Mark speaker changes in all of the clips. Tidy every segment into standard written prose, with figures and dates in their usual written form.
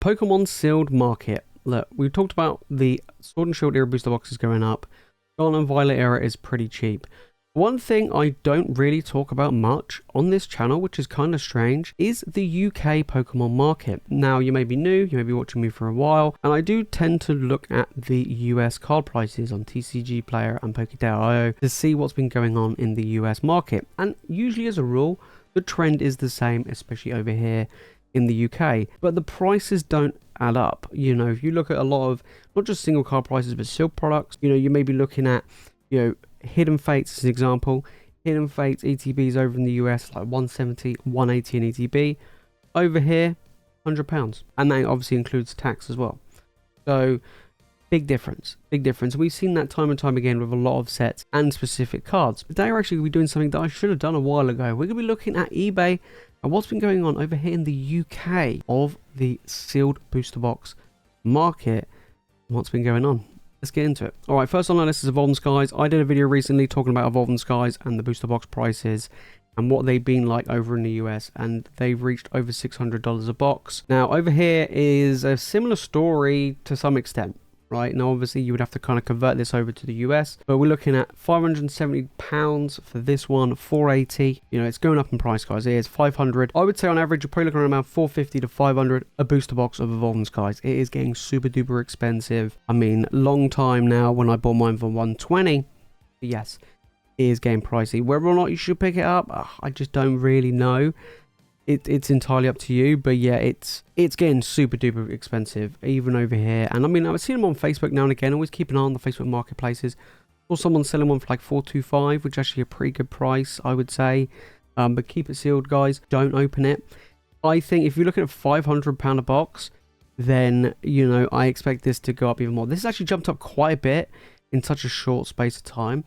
Speaker 1: Pokemon sealed market. Look, we talked about the Sword and Shield era booster boxes going up. Scarlet and Violet era is pretty cheap. One thing I don't really talk about much on this channel, which is kind of strange, is the UK Pokemon market. Now, you may be new, you may be watching me for a while, and I do tend to look at the US card prices on TCG Player and Poke.io to see what's been going on in the US market. And usually, as a rule, the trend is the same, especially over here in the UK. But the prices don't add up. You know, if you look at a lot of, not just single card prices, but sealed products, you know, you may be looking at, you know, Hidden Fates as an example. Hidden Fates ETBs over in the US like 170, 180 in ETB. Over here, £100. And that obviously includes tax as well. So big difference, big difference. We've seen that time and time again with a lot of sets and specific cards. Today we're actually going to be doing something that I should have done a while ago. We're going to be looking at eBay and what's been going on over here in the UK of the sealed booster box market. What's been going on? Let's get into it. Alright, first on our list is Evolving Skies. I did a video recently talking about Evolving Skies and the booster box prices and what they've been like over in the US, and they've reached over $600 a box. Now, over here is a similar story to some extent, right? Now, obviously, you would have to kind of convert this over to the US, but we're looking at £570 for this one, $480. You know, it's going up in price, guys. It is $500. I would say on average, you're probably looking around $450 to $500 a booster box of Evolving Skies. It is getting super duper expensive. I mean, long time now when I bought mine for $120. Yes, it is getting pricey. Whether or not you should pick it up, I just don't really know. It's entirely up to you, but yeah, it's getting super duper expensive even over here. And I mean, I've seen them on Facebook now and again. Always keep an eye on the Facebook marketplaces. Or someone selling one for like $425, which is actually a pretty good price, I would say. But keep it sealed, guys. Don't open it. I think if you're looking at £500 a box, then you know I expect this to go up even more. This has actually jumped up quite a bit in such a short space of time.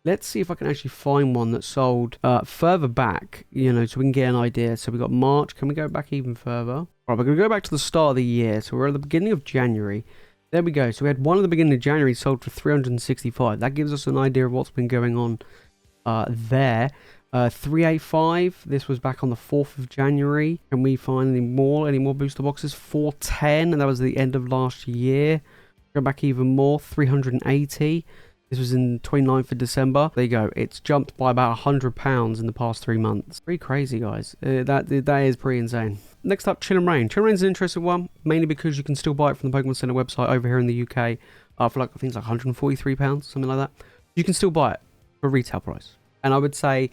Speaker 1: Let's see if I can actually find one that sold further back, you know, so we can get an idea. So we got March. Can we go back even further? All right, we're going to go back to the start of the year. So we're at the beginning of January. There we go. So we had one at the beginning of January sold for $365. That gives us an idea of what's been going on there. 385. This was back on the 4th of January. Can we find any more booster boxes? 410, and that was the end of last year. Go back even more. 380. This was in 29th of December. There you go. It's jumped by about £100 in the past 3 months. Pretty crazy, guys. That is pretty insane. Next up, Chill and Rain. Chill and Rain's an interesting one, mainly because you can still buy it from the Pokemon Center website over here in the UK for like, I think it's like £143, something like that. You can still buy it for retail price. And I would say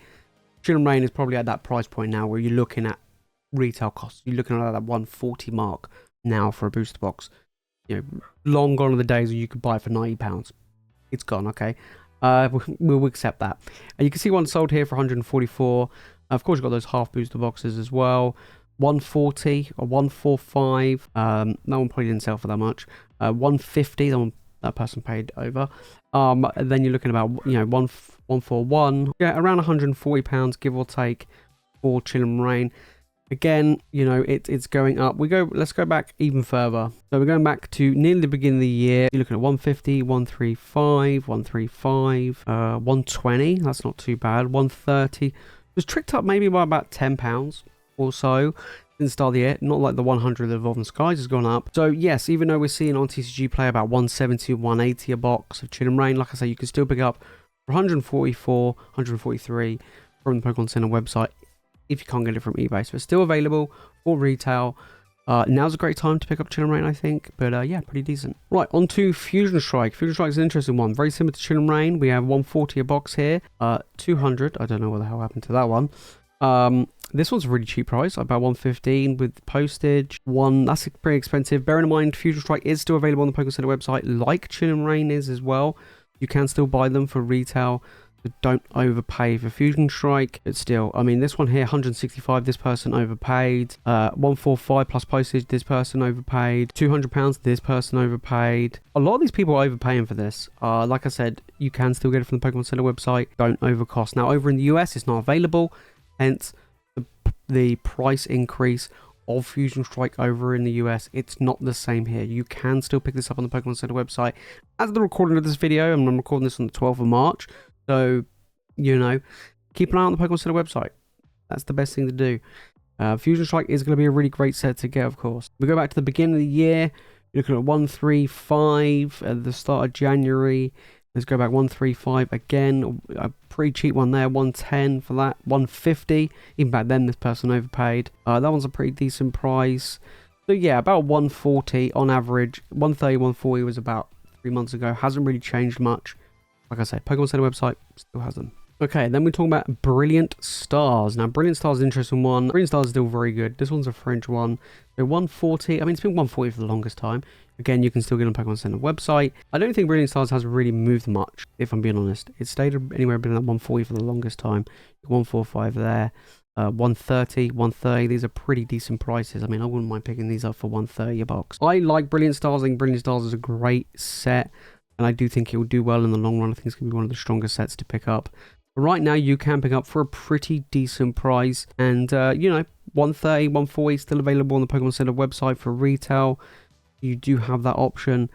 Speaker 1: Chill and Rain is probably at that price point now where you're looking at retail costs. You're looking at that 140 mark now for a booster box. You know, long gone are the days where you could buy it for £90. It's gone, okay. We'll accept that. And you can see one sold here for 144. Of course, you've got those half booster boxes as well. 140 or 145. That one probably didn't sell for that much. 150. That person paid over. And then you're looking about, you know, 141. Yeah, around £140, give or take, for Chill and Rain. Again, you know, it's going up. Let's go back even further. So we're going back to nearly the beginning of the year. You're looking at 150, 135, 135, 120. That's not too bad. 130. It was tricked up maybe by about £10 or so since the start of the year. Not like the 100 of Evolving Skies has gone up. So yes, even though we're seeing on TCG Play about 170, 180 a box of Chill and Rain, like I say, you can still pick up for 144, 143 from the Pokemon Center website, if you can't get it from eBay. So it's still available for retail. Now's a great time to pick up Chill and Rain, I think. But yeah, pretty decent. Right, on to Fusion Strike. Fusion Strike is an interesting one. Very similar to Chill and Rain. We have 140 a box here. 200. I don't know what the hell happened to that one. This one's a really cheap price, about 115 with postage. That's pretty expensive. Bearing in mind, Fusion Strike is still available on the Pokemon Center website, like Chill and Rain is as well. You can still buy them for retail. Don't overpay for Fusion Strike. But still, I mean, this one here, 165, this person overpaid. 145 plus postage, this person overpaid. £200, this person overpaid. A lot of these people are overpaying for this. Like I said, you can still get it from the Pokemon Center website. Don't overcost. Now, over in the US, it's not available. Hence, the price increase of Fusion Strike over in the US. It's not the same here. You can still pick this up on the Pokemon Center website. As the recording of this video, and I'm recording this on the 12th of March. So, you know, keep an eye on the Pokemon Center website. That's the best thing to do. Fusion Strike is going to be a really great set to get, of course. We go back to the beginning of the year. You're looking at 135 at the start of January. Let's go back 135 again. A pretty cheap one there, 110 for that, 150. Even back then, this person overpaid. That one's a pretty decent price. So yeah, about 140 on average. 130, 140 was about 3 months ago. Hasn't really changed much. Like I say, Pokemon Center website still hasn't. Okay, then we talk about Brilliant Stars. Now, Brilliant Stars is an interesting one. Brilliant Stars is still very good. This one's a French one. So 140. I mean, it's been 140 for the longest time. Again, you can still get on Pokemon Center website. I don't think Brilliant Stars has really moved much, if I'm being honest. It stayed anywhere between that 140 for the longest time. 145 there. 130, 130. These are pretty decent prices. I mean, I wouldn't mind picking these up for 130 a box. I like Brilliant Stars. I think Brilliant Stars is a great set. And I do think it will do well in the long run. I think it's going to be one of the strongest sets to pick up. Right now, you can pick up for a pretty decent price. And, you know, 130, 140 still available on the Pokemon Center website for retail. You do have that option.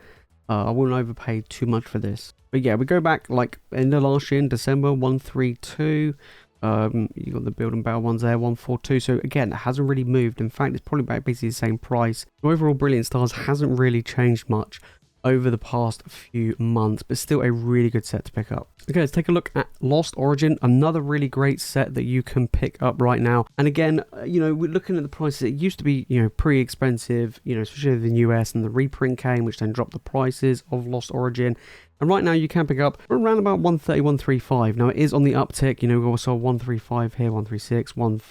Speaker 1: I wouldn't overpay too much for this. But yeah, we go back like end of last year in December, 132. You got the Build and Battle ones there, 142. So again, it hasn't really moved. In fact, it's probably about basically the same price. So overall, Brilliant Stars hasn't really changed much over the past few months, but still a really good set to pick up. Okay, let's take a look at Lost Origin, another really great set that you can pick up right now. And again, you know, we're looking at the prices. It used to be, you know, pretty expensive, you know, especially in the US, and the reprint came, which then dropped the prices of Lost Origin. And right now you can pick up around about 130, 135. Now it is on the uptick. You know, we also 135 here, 136, one's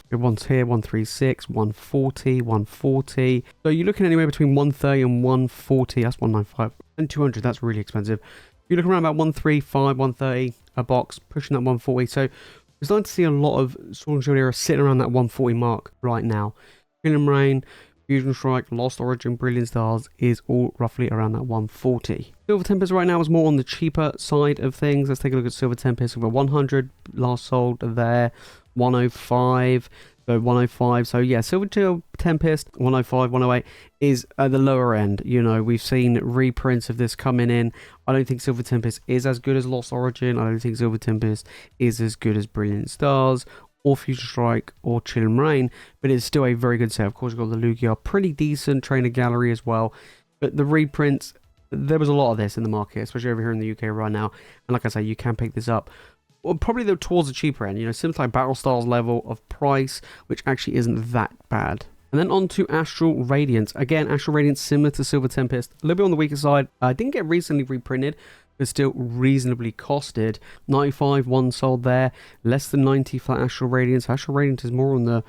Speaker 1: here, 136, 140, 140. So you're looking anywhere between 130 and 140. That's 195 and 200. That's really expensive. You're looking around about 135, 130 a box, pushing that 140. So we're starting to see a lot of Sword and Shield era sitting around that 140 mark right now. Killing Rain, Fusion Strike, Lost Origin, Brilliant Stars is all roughly around that 140. Silver Tempest right now is more on the cheaper side of things. Let's take a look at Silver Tempest. We've got 100 last sold there, 105, so 105. So yeah, Silver Tempest, 105, 108 is at the lower end. You know, we've seen reprints of this coming in. I don't think Silver Tempest is as good as Lost Origin. I don't think Silver Tempest is as good as Brilliant Stars or Fusion Strike or Chilling Rain, but it's still a very good set. Of course, you've got the Lugia, pretty decent trainer gallery as well. But the reprints, there was a lot of this in the market, especially over here in the UK right now. And like I say, you can pick this up. Well, probably towards the cheaper end, you know, similar like Battle Stars level of price, which actually isn't that bad. And then on to Astral Radiance. Again, Astral Radiance similar to Silver Tempest, a little bit on the weaker side. Didn't get recently reprinted, but still reasonably costed. 95, one sold there. Less than 90 for Astral Radiance. Astral Radiance is more on the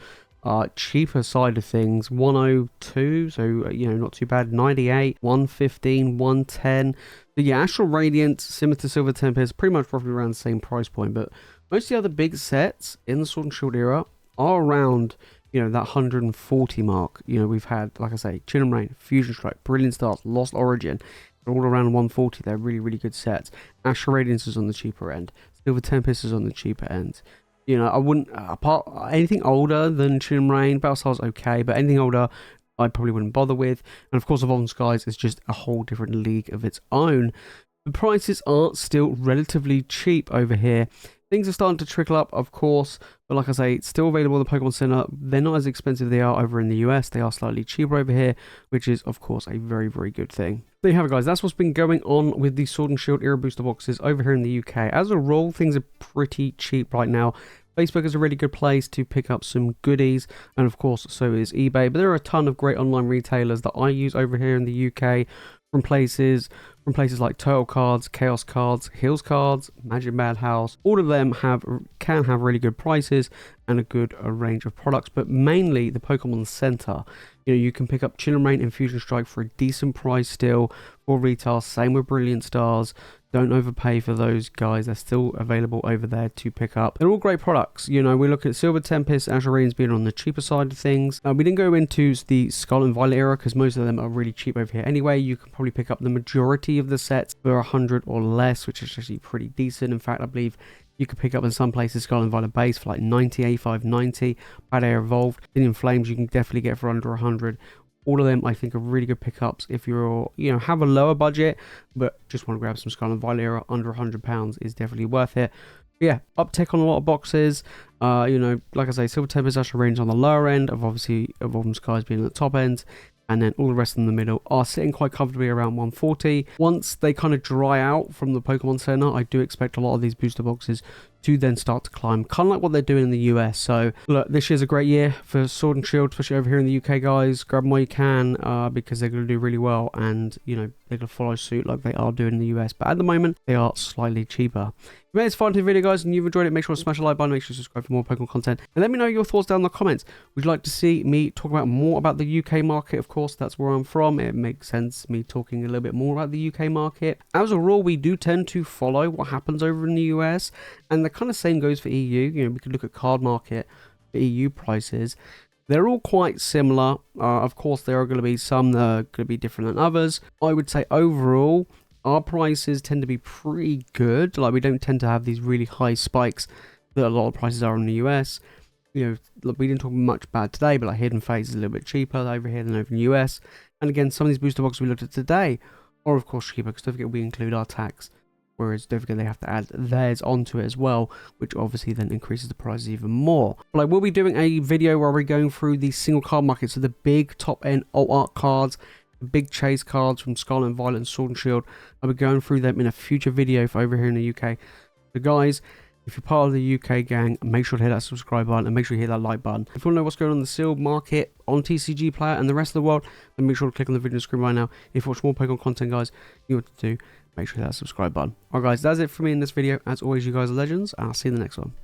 Speaker 1: cheaper side of things. 102, so you know, not too bad. 98, 115, 110. So yeah, Astral Radiance, similar to Silver Tempest, pretty much roughly around the same price point. But most of the other big sets in the Sword and Shield era are around, you know, that 140 mark. You know, we've had, like I say, Chin and Rain, Fusion Strike, Brilliant Stars, Lost Origin. They're all around 140. They're really, really good sets. Astral Radiance is on the cheaper end. Silver Tempest is on the cheaper end. You know, I wouldn't, apart anything older than Chin and Rain, Battle Stars okay, but anything older, I probably wouldn't bother with. And of course, Evolving Skies is just a whole different league of its own. The prices are still relatively cheap over here. Things are starting to trickle up, of course, but like I say, it's still available in the Pokemon Center. They're not as expensive as they are over in the US. They are slightly cheaper over here, which is, of course, a very, very good thing. There you have it, guys. That's what's been going on with the Sword and Shield Era Booster boxes over here in the UK. As a rule, things are pretty cheap right now. Facebook is a really good place to pick up some goodies, and of course, so is eBay. But there are a ton of great online retailers that I use over here in the UK, from places like Turtle Cards, Chaos Cards, Hills Cards, Magic Madhouse. All of them can have really good prices and a good range of products, but mainly the Pokemon Center. You know, you can pick up Chin and Rain and Fusion Strike for a decent price still for retail. Same with Brilliant Stars. Don't overpay for those guys. They're still available over there to pick up. They're all great products. You know, we look at Silver Tempest, Astral Radiance being on the cheaper side of things. We didn't go into the Scarlet and Violet era because most of them are really cheap over here anyway. You can probably pick up the majority of the sets for 100 or less, which is actually pretty decent. In fact, I believe you could pick up in some places Scarlet and Violet base for like 90, 85, 90. Bad Air Evolved. In Flames, you can definitely get for under 100. All of them, I think, are really good pickups if you're, you know, have a lower budget, but just want to grab some Scarlet and Violet era under £100 is definitely worth it. Yeah, uptick on a lot of boxes. You know, like I say, Silver Tempest actually range on the lower end of obviously Evolving Skies being at the top end. And then all the rest in the middle are sitting quite comfortably around 140. Once they kind of dry out from the Pokemon Center, I do expect a lot of these booster boxes to then start to climb, kind of like what they're doing in the US. So look, this year's a great year for Sword and Shield, especially over here in the UK, guys. Grab them while you can, because they're going to do really well, and you know, they're going to follow suit like they are doing in the US. But at the moment, they are slightly cheaper. If you made this fun to the video, guys, and you've enjoyed it, make sure to smash the like button, make sure to subscribe for more Pokemon content, and let me know your thoughts down in the comments. Would you like to see me talk about more about the UK market? Of course, that's where I'm from. It makes sense me talking a little bit more about the UK market. As a rule, we do tend to follow what happens over in the US, and the kind of same goes for EU. You know, we could look at card market for EU prices. They're all quite similar. Of course, there are going to be some that are going to be different than others. I would say overall, our prices tend to be pretty good. Like, we don't tend to have these really high spikes that a lot of prices are in the US. You know, look, we didn't talk much bad today, but like Hidden Fates is a little bit cheaper over here than over in the US. And again, some of these booster boxes we looked at today are of course cheaper, because don't forget we include our tax. Whereas don't forget they have to add theirs onto it as well, which obviously then increases the prices even more. But I will be doing a video where we're going through the single card market, so the big top end alt art cards, the big chase cards from Scarlet and Violet and Sword and Shield. I'll be going through them in a future video for over here in the UK. So guys, if you're part of the UK gang, make sure to hit that subscribe button and make sure you hit that like button. If you want to know what's going on in the sealed market on TCG Player and the rest of the world, then make sure to click on the video screen right now. If you watch more Pokemon content, guys, you know what to do. Make sure to hit that subscribe button. Alright guys, that's it for me in this video. As always, you guys are legends, and I'll see you in the next one.